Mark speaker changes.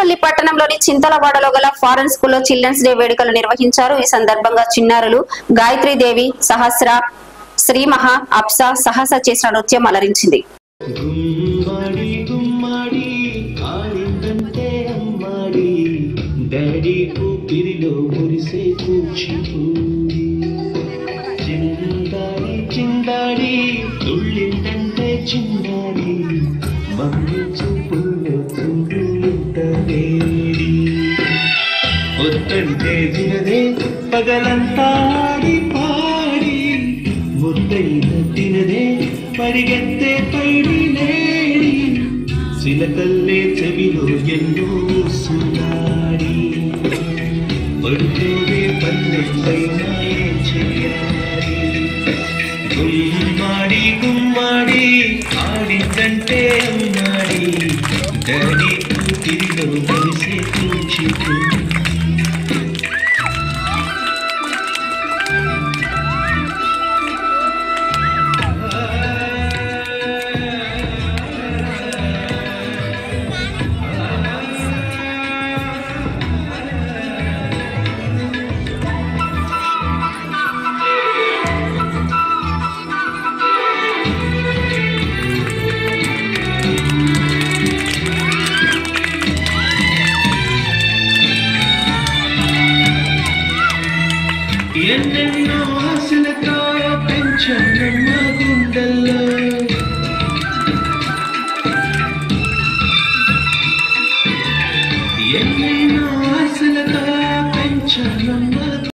Speaker 1: పెద్దపల్లి పట్టణంలోని చింతలవాడలో గల ఫారెన్ స్కూల్లో చిల్డ్రన్స్ డే వేడుకలు నిర్వహించారు. ఈ సందర్భంగా చిన్నారులు గాయత్రీదేవి, సహస్ర, శ్రీమహా, అప్సా సాహస చేసిన నృత్యం అలరించింది.
Speaker 2: ఒత్తంటే వినదే పగలంతాడి పాడి ముద్దైన తినదే పరిగెత్తే పైడి లేడి సిలకల్లే చెవిలో ఎన్నో సునాడి పడుకోవే పల్లెపైన చేయాలి గుమ్మాడి గుమ్మాడి ఆడిందంటే అమ్మాడి డాడీ కూతిరిలో కలిసే కూచిపూడి